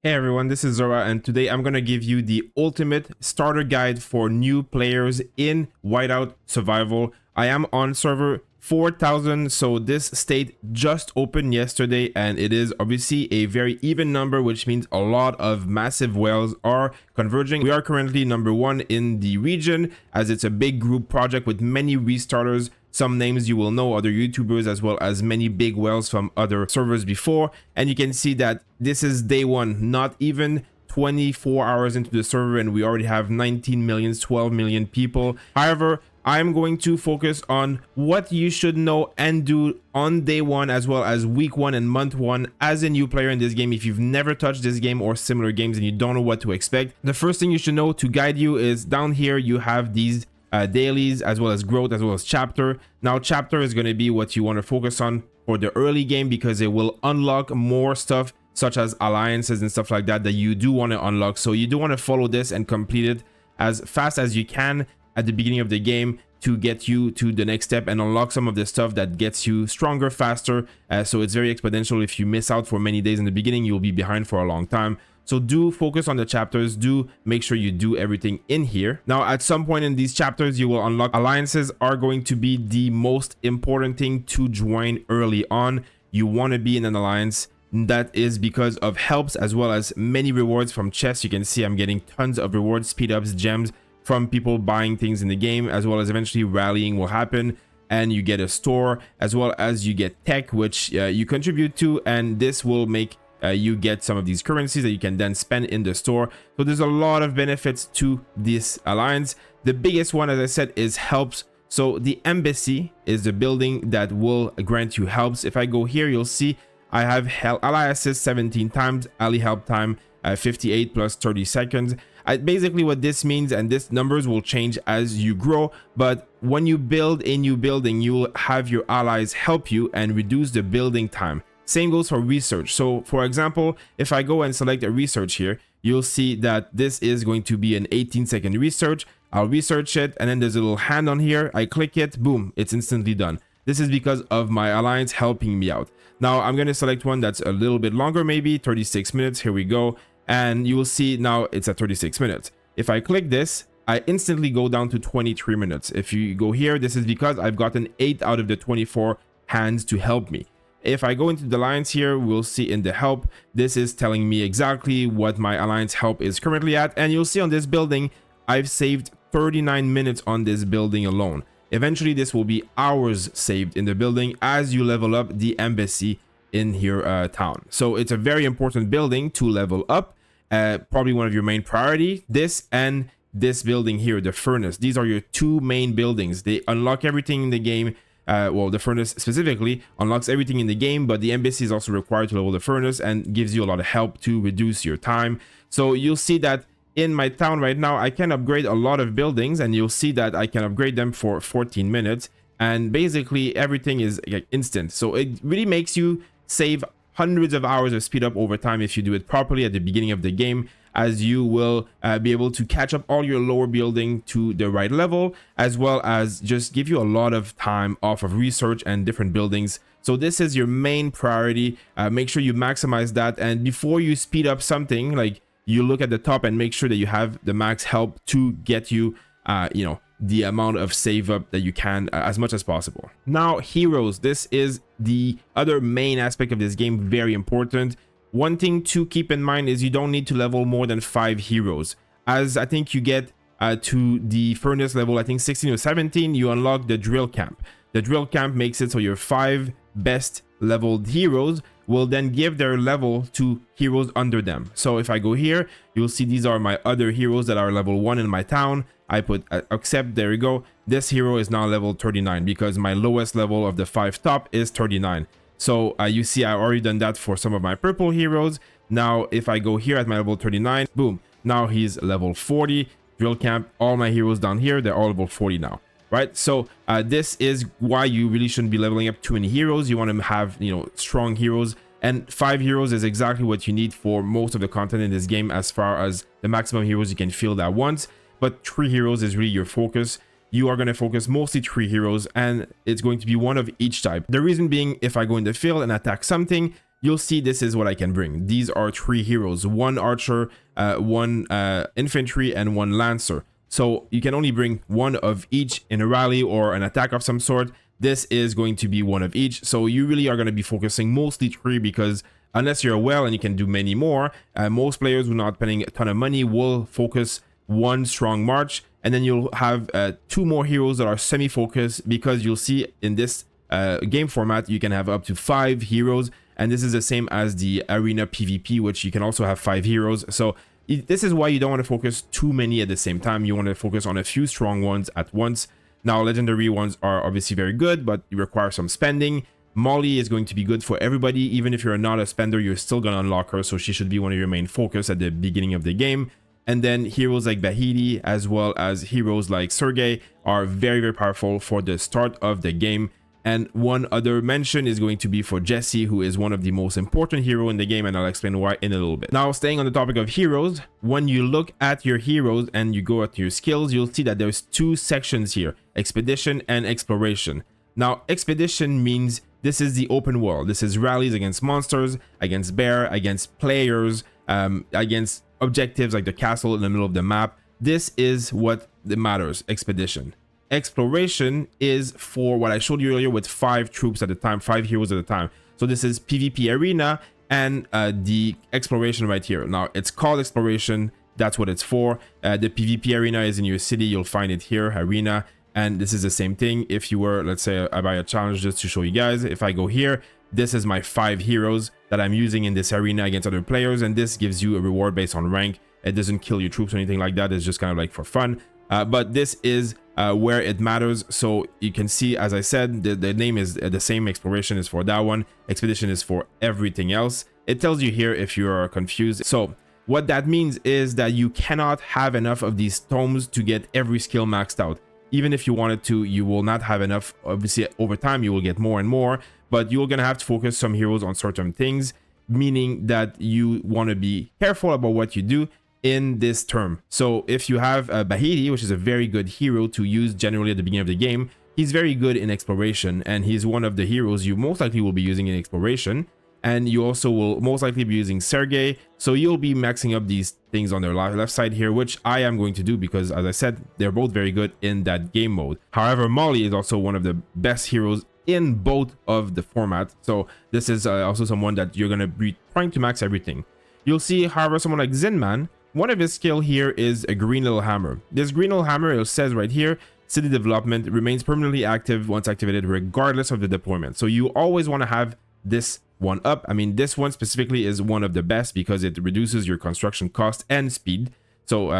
Hey everyone, this is Zora, and today I'm going to give you the ultimate starter guide for new players in Whiteout Survival. I am on server 4000, so this state just opened yesterday, and it is obviously a very even number, which means a lot of massive whales are converging. We are currently number one in the region, as it's a big group project with many restarters. Some names you will know, other YouTubers, as well as many big whales from other servers before. And you can see that this is day one, not even 24 hours into the server, and we already have 19 million, 12 million people. However, I'm going to focus on what you should know and do on day one, as well as week one and month one as a new player in this game. If you've never touched this game or similar games and you don't know what to expect, the first thing you should know to guide you is down here you have these dailies, as well as growth, as well as chapter. Now chapter is going to be what you want to focus on for the early game, because it will unlock more stuff such as alliances and stuff like that you do want to unlock. So you do want to follow this and complete it as fast as you can at the beginning of the game to get you to the next step and unlock some of the stuff that gets you stronger faster. So it's very exponential. If you miss out for many days in the beginning, you'll be behind for a long time. So do focus on the chapters, do make sure you do everything in here. Now, at some point in these chapters, you will unlock alliances. Are going to be the most important thing to join early on. You want to be in an alliance. That is because of helps, as well as many rewards from chests. You can see I'm getting tons of rewards, speed ups, gems from people buying things in the game, as well as eventually rallying will happen. And you get a store, as well as you get tech, which you contribute to, and this will make you get some of these currencies that you can then spend in the store. So there's a lot of benefits to this alliance. The biggest one, as I said, is helps. So the embassy is the building that will grant you helps. If I go here, you'll see I have ally assist 17 times, ally help time 58 plus 30 seconds. Basically what this means, and this numbers will change as you grow, but when you build a new building, you will have your allies help you and reduce the building time. Same goes for research. So for example, if I go and select a research here, you'll see that this is going to be an 18-second research. I'll research it, and then there's a little hand on here. I click it, boom, it's instantly done. This is because of my alliance helping me out. Now I'm going to select one that's a little bit longer, maybe 36 minutes. Here we go. And you will see now it's at 36 minutes. If I click this, I instantly go down to 23 minutes. If you go here, this is because I've gotten 8 out of the 24 hands to help me. If I go into the alliance here, we'll see in the help, this is telling me exactly what my alliance help is currently at. And you'll see on this building, I've saved 39 minutes on this building alone. Eventually, this will be hours saved in the building as you level up the embassy in your town. So it's a very important building to level up. Probably one of your main priority, this and this building here, the furnace. These are your two main buildings. They unlock everything in the game. Well, the furnace specifically unlocks everything in the game, but the embassy is also required to level the furnace and gives you a lot of help to reduce your time. So you'll see that in my town right now, I can upgrade a lot of buildings, and you'll see that I can upgrade them for 14 minutes. And basically everything is like instant. So it really makes you save hundreds of hours of speed up over time if you do it properly at the beginning of the game, as you will be able to catch up all your lower building to the right level, as well as just give you a lot of time off of research and different buildings. So this is your main priority. Make sure you maximize that, and before you speed up something, like, you look at the top and make sure that you have the max help to get you the amount of save up that you can as much as possible. Now heroes, this is the other main aspect of this game, very important. One thing to keep in mind is you don't need to level more than 5 heroes. As I think you get to the furnace level, I think 16 or 17, you unlock the drill camp. The drill camp makes it so your 5 best leveled heroes will then give their level to heroes under them. So if I go here, you'll see these are my other heroes that are level 1 in my town. I put accept, there we go. This hero is now level 39 because my lowest level of the 5 top is 39. So you see I've already done that for some of my purple heroes. Now if I go here at my level 39, boom, now he's level 40. Drill camp, all my heroes down here, they're all level 40 now, right? So this is why you really shouldn't be leveling up too many heroes. You want to have, strong heroes, and 5 heroes is exactly what you need for most of the content in this game, as far as the maximum heroes you can field at once. But 3 heroes is really your focus. You are going to focus mostly 3 heroes, and it's going to be one of each type. The reason being, if I go in the field and attack something, you'll see this is what I can bring. These are 3 heroes, 1 archer, 1 infantry, and 1 lancer. So you can only bring 1 of each in a rally or an attack of some sort. This is going to be 1 of each. So you really are going to be focusing mostly 3, because unless you're well and you can do many more, most players who are not spending a ton of money will focus 1 strong march, and then you'll have 2 more heroes that are semi-focused, because you'll see in this game format you can have up to 5 heroes, and this is the same as the arena PvP, which you can also have 5 heroes. So this is why you don't want to focus too many at the same time. You want to focus on a few strong ones at once. Now, legendary ones are obviously very good, but you require some spending. Molly is going to be good for everybody. Even if you're not a spender, you're still going to unlock her, so she should be one of your main focus at the beginning of the game. And then heroes like Bahidi, as well as heroes like Sergei, are very, very powerful for the start of the game. And one other mention is going to be for Jesse, who is one of the most important hero in the game, and I'll explain why in a little bit. Now, staying on the topic of heroes, when you look at your heroes and you go at your skills, you'll see that there's 2 sections here, expedition and exploration. Now, expedition means this is the open world. This is rallies against monsters, against bear, against players, against objectives like the castle in the middle of the map. This is what matters, expedition. Exploration is for what I showed you earlier with 5 troops at a time, 5 heroes at a time. So this is PvP arena and the exploration right here. Now, it's called exploration. That's what it's for. The PvP arena is in your city. You'll find it here, arena. And this is the same thing. If you were, let's say, I buy a challenge just to show you guys. If I go here, this is my 5 heroes that I'm using in this arena against other players. And this gives you a reward based on rank. It doesn't kill your troops or anything like that. It's just kind of like for fun. But this is where it matters. So you can see, as I said, the name is the same. Exploration is for that one. Expedition is for everything else. It tells you here if you are confused. So what that means is that you cannot have enough of these tomes to get every skill maxed out. Even if you wanted to, you will not have enough. Obviously, over time, you will get more and more, but you're going to have to focus some heroes on certain things, meaning that you want to be careful about what you do in this term. So if you have Bahidi, which is a very good hero to use generally at the beginning of the game, he's very good in exploration, and he's one of the heroes you most likely will be using in exploration. And you also will most likely be using Sergei, so you'll be maxing up these things on their left side here, which I am going to do because, as I said, they're both very good in that game mode. However, Molly is also one of the best heroes in both of the formats, so this is also someone that you're going to be trying to max everything. You'll see, however, someone like Zinman, one of his skill here is a green little hammer. This green little hammer, it says right here, city development remains permanently active once activated regardless of the deployment. So you always want to have this one up. I mean, this one specifically is one of the best because it reduces your construction cost and speed. So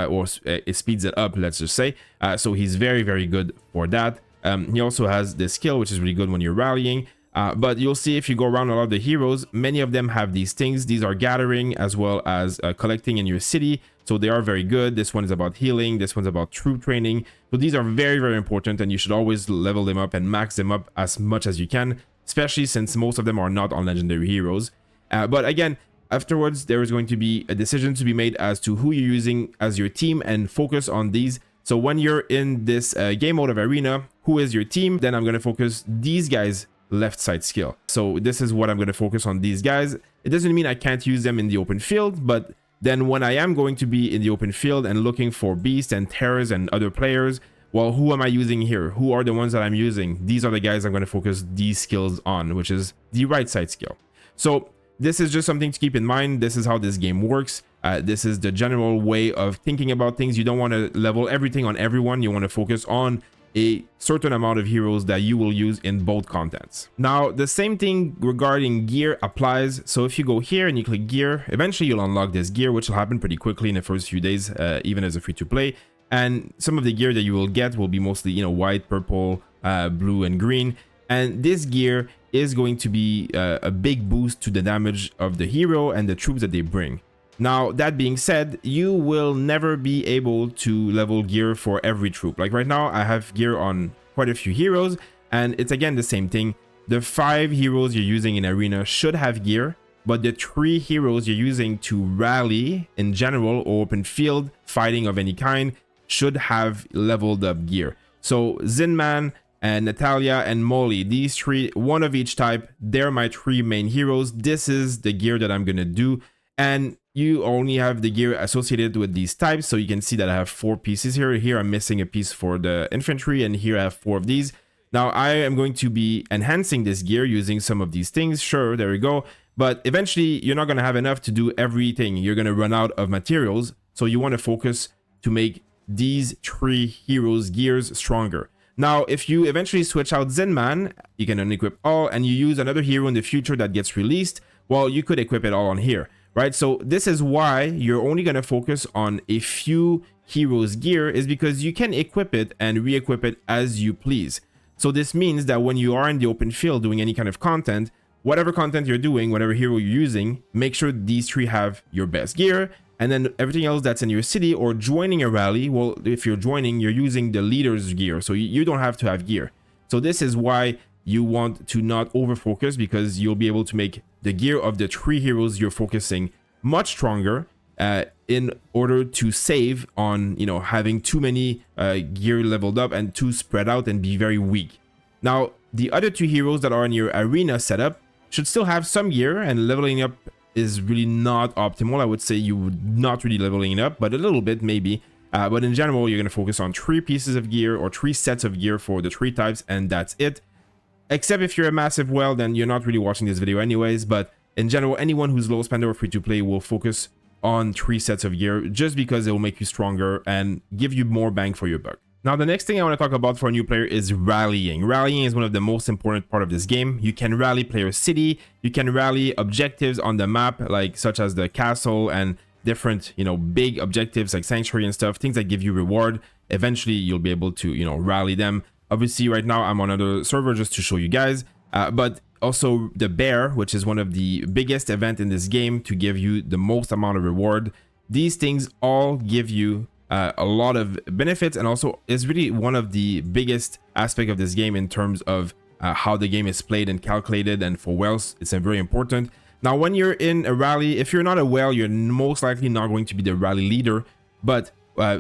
it speeds it up, let's just say. So he's very, very good for that. He also has this skill, which is really good when you're rallying. But you'll see if you go around a lot of the heroes, many of them have these things. These are gathering as well as collecting in your city. So they are very good. This one is about healing. This one's about troop training. So these are very, very important, and you should always level them up and max them up as much as you can, especially since most of them are not on legendary heroes. But again, afterwards, there is going to be a decision to be made as to who you're using as your team and focus on these. So when you're in this game mode of arena, who is your team? Then I'm going to focus these guys left side skill. So this is what I'm going to focus on, these guys. It doesn't mean I can't use them in the open field, but then when I am going to be in the open field and looking for beasts and terrors and other players, well, who am I using here? Who are the ones that I'm using? These are the guys I'm going to focus these skills on, which is the right side skill. So this is just something to keep in mind. This is how this game works. This is the general way of thinking about things. You don't want to level everything on everyone. You want to focus on a certain amount of heroes that you will use in both contents. Now, the same thing regarding gear applies. So if you go here and you click gear, eventually you'll unlock this gear, which will happen pretty quickly in the first few days, even as a free-to-play. And some of the gear that you will get will be mostly, you know, white, purple, blue, and green. And this gear is going to be a big boost to the damage of the hero and the troops that they bring. Now, that being said, you will never be able to level gear for every troop. Like right now, I have gear on quite a few heroes, and it's again the same thing. The 5 heroes you're using in arena should have gear, but the 3 heroes you're using to rally in general or open field fighting of any kind should have leveled up gear. So Zinman and Natalia and Molly. These three, one of each type, they're my three main heroes. This is the gear that I'm gonna do, and you only have the gear associated with these types. So you can see that I have 4 pieces here. Here I'm missing a piece for the infantry, and here I have 4 of these. Now I am going to be enhancing this gear using some of these things. Sure, there we go. But eventually you're not gonna have enough to do everything. You're gonna run out of materials. So you want to focus to make these 3 heroes gears stronger. Now, if you eventually switch out Zinman, you can unequip all, and you use another hero in the future that gets released, well, you could equip it all on here, right? So this is why you're only going to focus on a few heroes gear, is because you can equip it and re-equip it as you please. So this means that when you are in the open field doing any kind of content, whatever content you're doing, whatever hero you're using, make sure these 3 have your best gear. And then everything else that's in your city or joining a rally, well, if you're joining, you're using the leader's gear. So you don't have to have gear. So this is why you want to not over focus, because you'll be able to make the gear of the 3 heroes you're focusing much stronger in order to save on, you know, having too many gear leveled up and too spread out and be very weak. Now, the other 2 heroes that are in your arena setup should still have some gear, and leveling up is really not optimal. I would say you would not really leveling it up, but a little bit maybe. But in general, you're going to focus on 3 pieces of gear or 3 sets of gear for the 3 types, and that's it. Except if you're a massive whale, then you're not really watching this video anyways. But in general, anyone who's low spender or free to play will focus on 3 sets of gear, just because it will make you stronger and give you more bang for your buck. Now, the next thing I want to talk about for a new player is rallying. Rallying is one of the most important part of this game. You can rally player city, you can rally objectives on the map, like such as the castle and different, you know, big objectives like sanctuary and stuff, things that give you reward. Eventually, you'll be able to, you know, rally them. Obviously, right now, I'm on another server just to show you guys, but also the bear, which is one of the biggest event in this game to give you the most amount of reward. These things all give you a lot of benefits, and also is really one of the biggest aspect of this game in terms of how the game is played and calculated, and for whales it's very important. Now, when you're in a rally, if you're not a whale, you're most likely not going to be the rally leader, but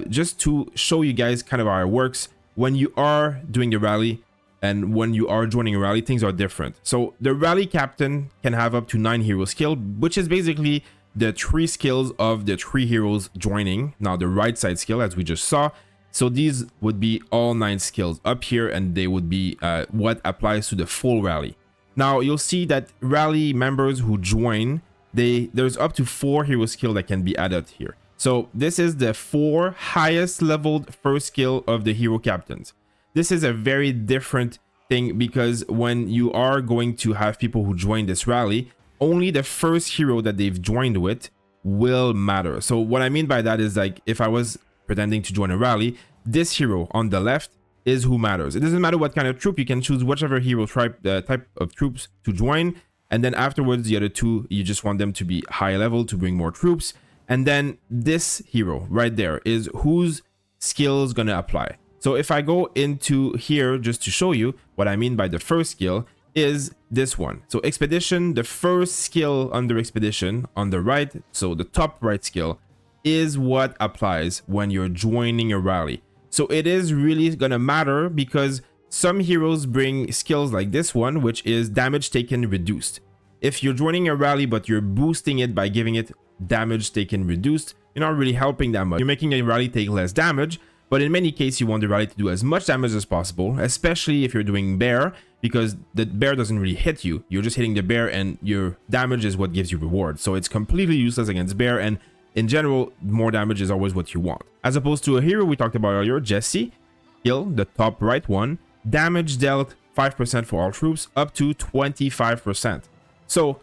just to show you guys kind of how it works, when you are doing the rally and when you are joining a rally, things are different. So the rally captain can have up to 9 hero skill, which is basically the 3 skills of the 3 heroes joining. Now the right side skill, as we just saw, so these would be all 9 skills up here, and they would be what applies to the full rally. Now you'll see that rally members who join, there's up to 4 hero skill that can be added here. So this is the 4 highest leveled first skill of the hero captains. This is a very different thing, because when you are going to have people who join this rally, only the first hero that they've joined with will matter. So what I mean by that is, like, if I was pretending to join a rally, this hero on the left is who matters. It doesn't matter what kind of troop, you can choose whichever hero type of troops to join, and then afterwards the other 2, you just want them to be high level to bring more troops. And then this hero right there is whose skills gonna apply. So if I go into here just to show you what I mean by the first skill, is this one. So expedition, the first skill under expedition on the right, so the top right skill, is what applies when you're joining a rally. So it is really gonna matter, because some heroes bring skills like this one, which is damage taken reduced. If you're joining a rally but you're boosting it by giving it damage taken reduced, you're not really helping that much. You're making a rally take less damage, but in many cases you want the rally to do as much damage as possible, especially if you're doing bear, because the bear doesn't really hit you. You're just hitting the bear, and your damage is what gives you reward. So it's completely useless against bear, and in general, more damage is always what you want. As opposed to a hero we talked about earlier, Jesse, skill, the top right one, damage dealt 5% for all troops, up to 25%. So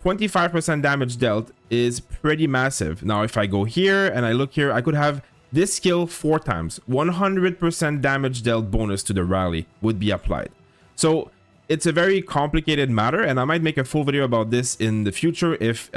25% damage dealt is pretty massive. Now if I go here and I look here, I could have this skill 4 times. 100% damage dealt bonus to the rally would be applied. So it's a very complicated matter, and I might make a full video about this in the future if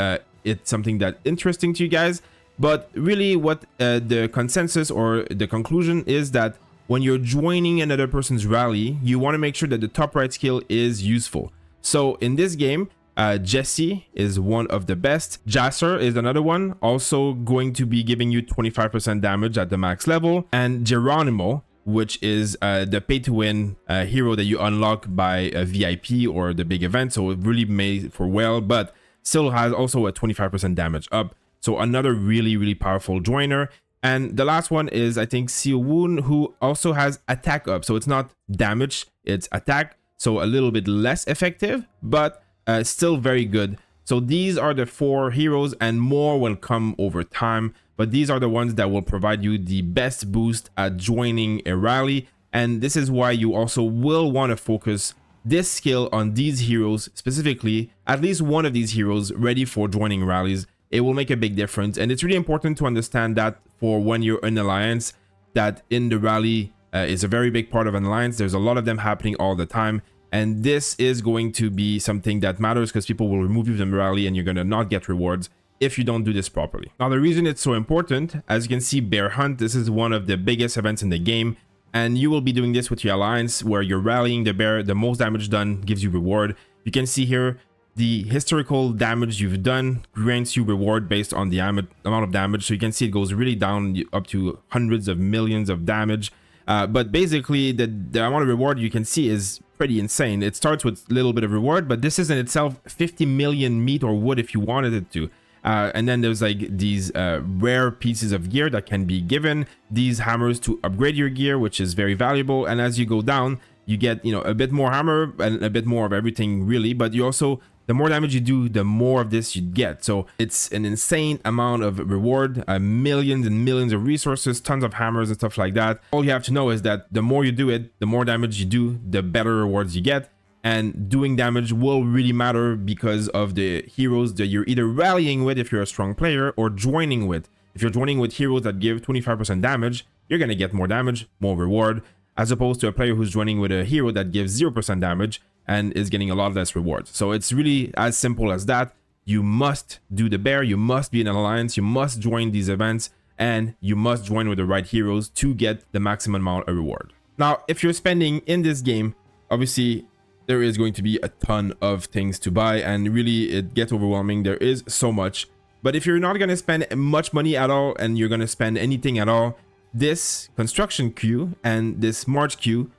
it's something that's interesting to you guys. But really what the consensus or the conclusion is that when you're joining another person's rally, you want to make sure that the top right skill is useful. So in this game, Jesse is one of the best. Jasser is another one, also going to be giving you 25% damage at the max level. And Geronimo which is the pay-to-win hero that you unlock by a VIP or the big event. So it really made for well, but still has also a 25% damage up. So another really, really powerful joiner. And the last one is, I think, Siwon, who also has attack up. So it's not damage, it's attack. So a little bit less effective, but still very good. So these are the 4 heroes, and more will come over time. But these are the ones that will provide you the best boost at joining a rally. And this is why you also will want to focus this skill on these heroes, specifically at least one of these heroes ready for joining rallies. It will make a big difference. And it's really important to understand that for when you're in alliance, that in the rally is a very big part of an alliance. There's a lot of them happening all the time. And this is going to be something that matters because people will remove you from the rally and you're going to not get rewards if you don't do this properly. Now, the reason it's so important, as you can see, Bear Hunt, this is one of the biggest events in the game. And you will be doing this with your alliance where you're rallying the bear. The most damage done gives you reward. You can see here the historical damage you've done grants you reward based on the amount of damage. So you can see it goes really down up to hundreds of millions of damage. But basically the amount of reward you can see is pretty insane. It starts with a little bit of reward, but this is in itself 50 million meat or wood if you wanted it to. And then there's like these rare pieces of gear that can be given, these hammers to upgrade your gear, which is very valuable. And as you go down, you get, a bit more hammer and a bit more of everything really, but you also, the more damage you do, the more of this you get. So it's an insane amount of reward, millions and millions of resources, tons of hammers and stuff like that. All you have to know is that the more you do it, the more damage you do, the better rewards you get. And doing damage will really matter because of the heroes that you're either rallying with if you're a strong player or joining with. If you're joining with heroes that give 25% damage, you're going to get more damage, more reward, as opposed to a player who's joining with a hero that gives 0% damage and is getting a lot less reward. So it's really as simple as that. You must do the bear, you must be in an alliance, you must join these events, and you must join with the right heroes to get the maximum amount of reward. Now, if you're spending in this game, obviously, there is going to be a ton of things to buy, and really it gets overwhelming. There is so much. But if you're not going to spend much money at all and you're going to spend anything at all, this construction queue and this March queue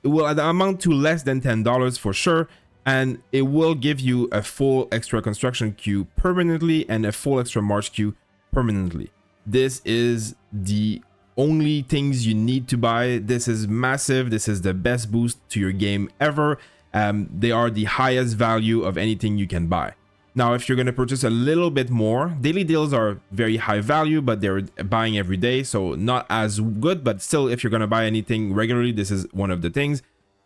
will amount to less than $10 for sure. And it will give you a full extra construction queue permanently and a full extra March queue permanently. This is the only things you need to buy. This is massive. This is the best boost to your game ever. They are the highest value of anything you can buy. Now, if you're going to purchase a little bit more, daily deals are very high value, but they're buying every day, so not as good. But still, if you're going to buy anything regularly, this is one of the things.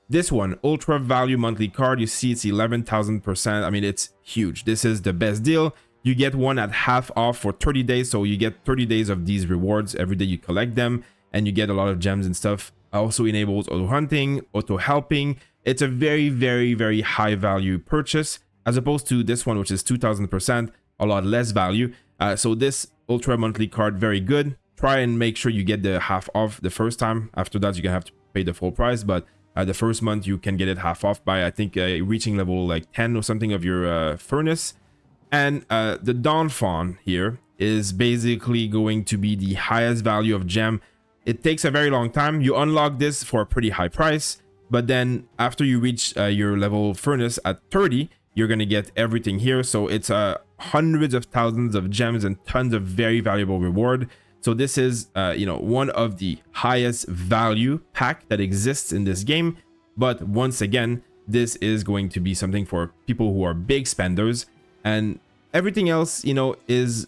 This one, ultra value monthly card, you see it's 11,000%. I mean, it's huge. This is the best deal. You get one at half off for 30 days. So you get 30 days of these rewards every day you collect them, and you get a lot of gems and stuff. Also enables auto hunting, auto helping. It's a very, very, very high value purchase as opposed to this one, which is 2,000%, a lot less value. So this ultra monthly card, very good. Try and make sure you get the half off the first time. After that, you're gonna have to pay the full price, but the first month you can get it half off by, I think, reaching level like 10 or something of your furnace. And the Dawn Fawn here is basically going to be the highest value of gem. It takes a very long time. You unlock this for a pretty high price, but then after you reach your level furnace at 30, you're going to get everything here. So it's hundreds of thousands of gems and tons of very valuable reward. So this is, one of the highest value pack that exists in this game. But once again, this is going to be something for people who are big spenders. And everything else, is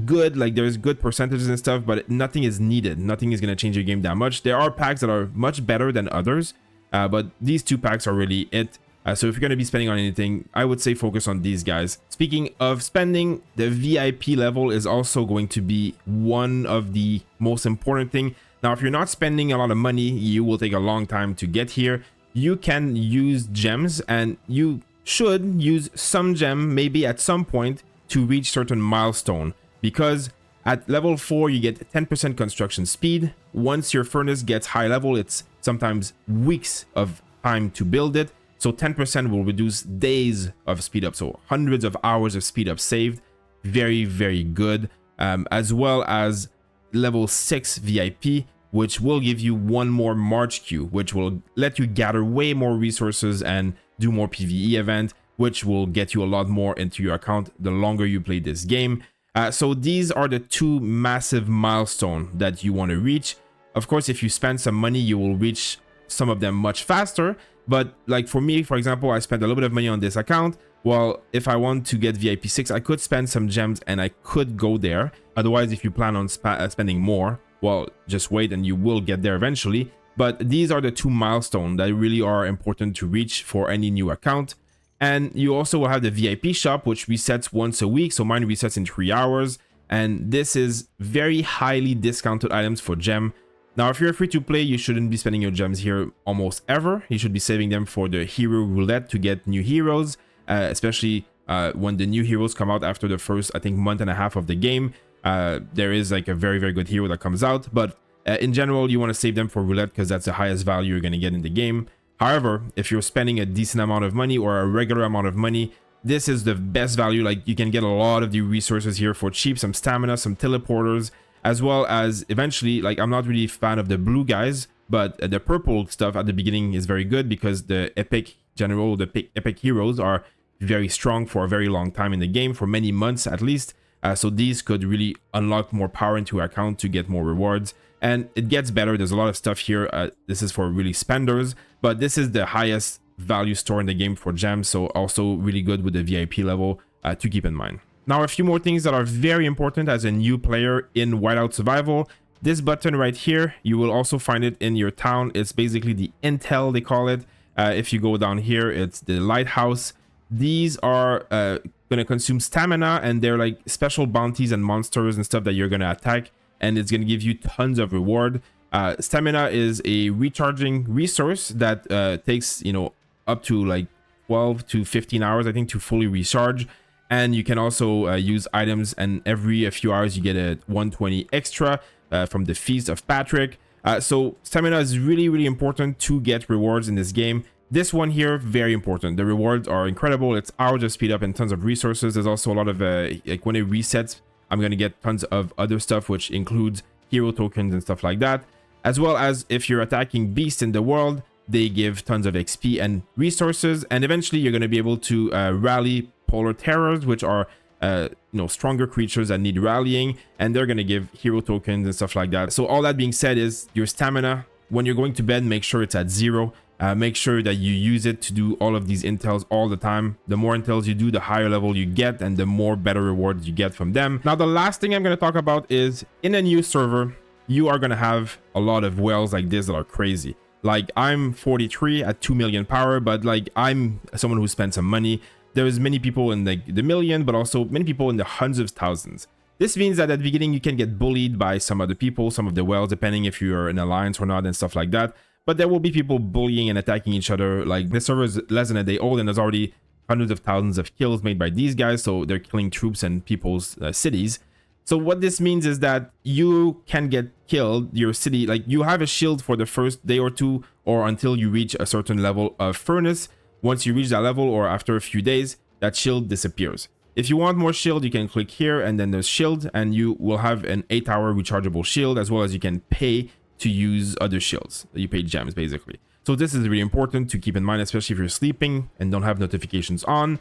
good. Like there's good percentages and stuff, but nothing is needed. Nothing is going to change your game that much. There are packs that are much better than others, but these two packs are really it. So if you're going to be spending on anything, I would say focus on these guys. Speaking of spending, the VIP level is also going to be one of the most important thing. Now, if you're not spending a lot of money, you will take a long time to get here. You can use gems, and you should use some gem maybe at some point to reach certain milestone, because at level 4 you get 10% construction speed. Once your furnace gets high level, it's sometimes weeks of time to build it, so 10% will reduce days of speed up, so hundreds of hours of speed up saved. Very, very good. As well as level 6 VIP, which will give you one more March queue, which will let you gather way more resources and do more PvE event, which will get you a lot more into your account the longer you play this game. So these are the two massive milestones that you want to reach. Of course, if you spend some money, you will reach some of them much faster. But like for me, for example, I spent a little bit of money on this account. Well, if I want to get VIP 6, I could spend some gems and I could go there. Otherwise, if you plan on spending more, well, just wait and you will get there eventually. But these are the two milestones that really are important to reach for any new account. And you also will have the VIP shop, which resets once a week. So mine resets in 3 hours. And this is very highly discounted items for gem. Now, if you're free to play, you shouldn't be spending your gems here almost ever. You should be saving them for the hero roulette to get new heroes, especially when the new heroes come out after the first, I think, month and a half of the game. There is like a very, very good hero that comes out. But in general, you want to save them for roulette because that's the highest value you're going to get in the game. However, if you're spending a decent amount of money or a regular amount of money, this is the best value. Like you can get a lot of the resources here for cheap, some stamina, some teleporters, as well as eventually, like I'm not really a fan of the blue guys, but the purple stuff at the beginning is very good because the epic general, the epic heroes are very strong for a very long time in the game, for many months at least. So these could really unlock more power into your account to get more rewards. And it gets better. There's a lot of stuff here. This is for really spenders, but this is the highest value store in the game for gems. So also really good with the VIP level to keep in mind. Now, a few more things that are very important as a new player in Whiteout Survival. This button right here, you will also find it in your town. It's basically the intel, they call it. If you go down here, it's the lighthouse. These are going to consume stamina, and they're like special bounties and monsters and stuff that you're going to attack, and it's going to give you tons of reward. Stamina is a recharging resource that takes, you know, up to like 12 to 15 hours, I think, to fully recharge. And you can also use items, and every a few hours you get a 120 extra from the Feast of Patrick. So stamina is really, really important to get rewards in this game. This one here, very important. The rewards are incredible. It's hours of speed up and tons of resources. There's also a lot of, like when it resets, I'm going to get tons of other stuff, which includes hero tokens and stuff like that. As well as if you're attacking beasts in the world, they give tons of XP and resources. And eventually you're going to be able to rally polar terrors, which are you know, stronger creatures that need rallying, and they're going to give hero tokens and stuff like that. So all that being said, is your stamina, when you're going to bed, make sure it's at 0. Make sure that you use it to do all of these intels all the time. The more intels you do, the higher level you get, and the more better rewards you get from them. Now, the last thing I'm going to talk about is in a new server, you are going to have a lot of whales like this that are crazy. Like I'm 43 at 2 million power, but like I'm someone who spent some money. There's many people in the million, but also many people in the hundreds of thousands. This means that at the beginning, you can get bullied by some other people, some of the whales, depending if you're in alliance or not and stuff like that. But there will be people bullying and attacking each other. Like this server is less than a day old, and there's already hundreds of thousands of kills made by these guys. So they're killing troops and people's cities. So what this means is that you can get killed, your city, like you have a shield for the first day or two, or until you reach a certain level of furnace. Once you reach that level, or after a few days, that shield disappears. If you want more shield, you can click here, and then there's shield, and you will have an 8-hour rechargeable shield, as well as you can pay to use other shields. You pay gems, basically. So this is really important to keep in mind, especially if you're sleeping and don't have notifications on.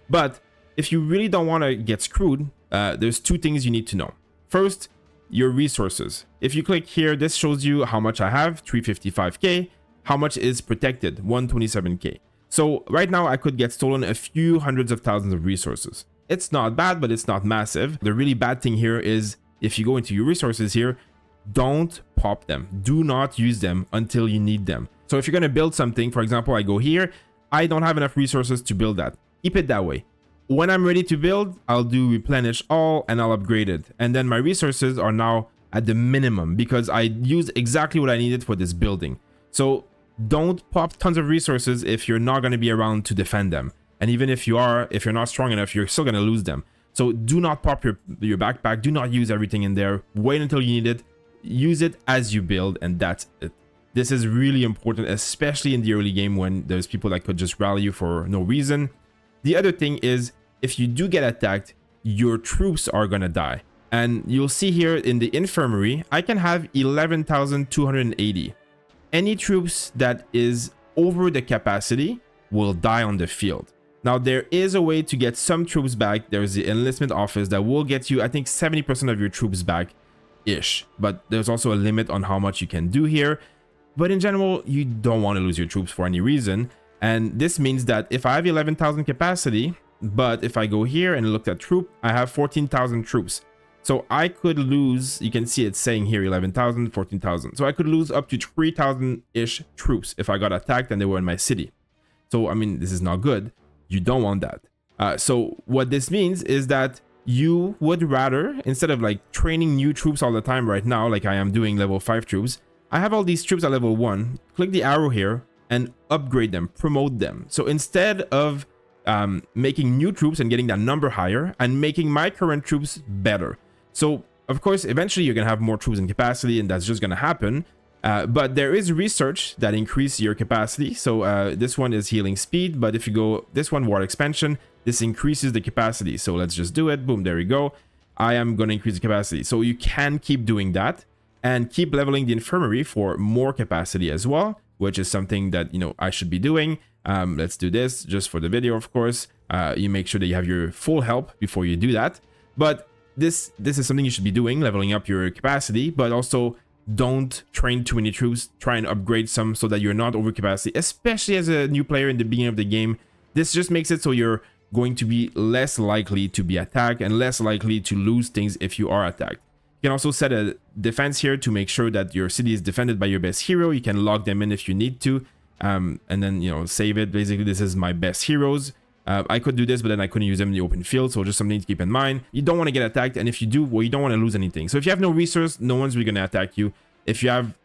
But if you really don't want to get screwed, there's two things you need to know. First, your resources. If you click here, this shows you how much I have, 355k. How much is protected, 127k. So right now I could get stolen a few hundreds of thousands of resources. It's not bad, but it's not massive. The really bad thing here is if you go into your resources here, don't pop them. Do not use them until you need them. So if you're going to build something, for example, I go here, I don't have enough resources to build that. Keep it that way. When I'm ready to build, I'll do replenish all and I'll upgrade it. And then my resources are now at the minimum because I used exactly what I needed for this building. So don't pop tons of resources if you're not going to be around to defend them. And even if you're not strong enough, you're still going to lose them. So do not pop your backpack. Do not use everything in there. Wait until you need it. Use it as you build, and that's it. This is really important, especially in the early game when there's people that could just rally you for no reason. The other thing is, if you do get attacked, your troops are gonna die. And you'll see here in the infirmary, I can have 11,280. Any troops that is over the capacity will die on the field. Now, there is a way to get some troops back. There's the enlistment office that will get you, I think, 70% of your troops back-ish. But there's also a limit on how much you can do here. But in general, you don't want to lose your troops for any reason. And this means that if I have 11,000 capacity, but if I go here and look at troop, I have 14,000 troops. So I could lose, you can see it saying here 11,000, 14,000. So I could lose up to 3,000-ish troops if I got attacked and they were in my city. So, I mean, this is not good. You don't want that. So what this means is that you would rather, instead of like training new troops all the time right now, like I am doing level 5 troops, I have all these troops at level 1. Click the arrow here and upgrade them, promote them. So instead of making new troops and getting that number higher, and making my current troops better. So, of course, eventually you're going to have more troops in capacity, and that's just going to happen. But there is research that increase your capacity. So this one is healing speed, but if you go this one, war expansion, this increases the capacity. So let's just do it. Boom, there we go. I am going to increase the capacity. So you can keep doing that and keep leveling the infirmary for more capacity as well, which is something that, you know, I should be doing. Let's do this just for the video, of course. You make sure that you have your full help before you do that. But this is something you should be doing, leveling up your capacity, but also don't train too many troops. Try and upgrade some so that you're not over capacity, especially as a new player in the beginning of the game. This just makes it so you're going to be less likely to be attacked and less likely to lose things if you are attacked. You can also set a defense here to make sure that your city is defended by your best hero. You can log them in if you need to, and then, you know, save it. Basically, this is my best heroes. I could do this, but then I couldn't use them in the open field, so just something to keep in mind. You don't want to get attacked, and if you do, well, you don't want to lose anything. So if you have no resource, no one's really going to attack you. If you have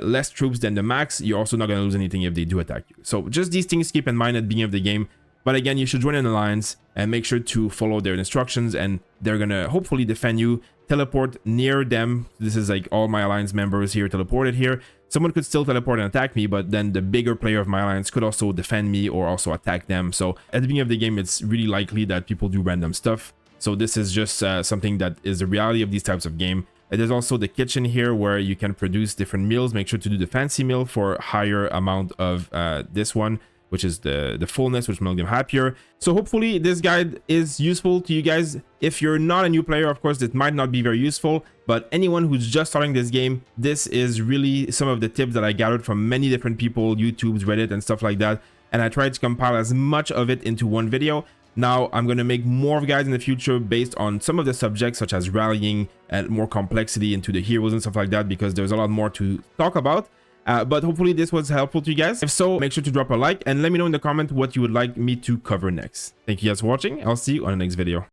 less troops than the max, you're also not going to lose anything if they do attack you. So just these things keep in mind at the beginning of the game. But again, you should join an alliance and make sure to follow their instructions, and they're going to hopefully defend you. Teleport near them. This is like all my alliance members here teleported here. Someone could still teleport and attack me, but then the bigger player of my alliance could also defend me or also attack them. So at the beginning of the game, it's really likely that people do random stuff. So this is just something that is the reality of these types of game. There's also the kitchen here where you can produce different meals. Make sure to do the fancy meal for higher amount of this one, which is the fullness, which will make them happier. So hopefully this guide is useful to you guys. If you're not a new player, of course, it might not be very useful, but anyone who's just starting this game, this is really some of the tips that I gathered from many different people, YouTube, Reddit, and stuff like that. And I tried to compile as much of it into one video. Now, I'm going to make more guides in the future based on some of the subjects, such as rallying and more complexity into the heroes and stuff like that, because there's a lot more to talk about. But hopefully this was helpful to you guys. If so, make sure to drop a like and let me know in the comment what you would like me to cover next. Thank you guys for watching. I'll see you on the next video.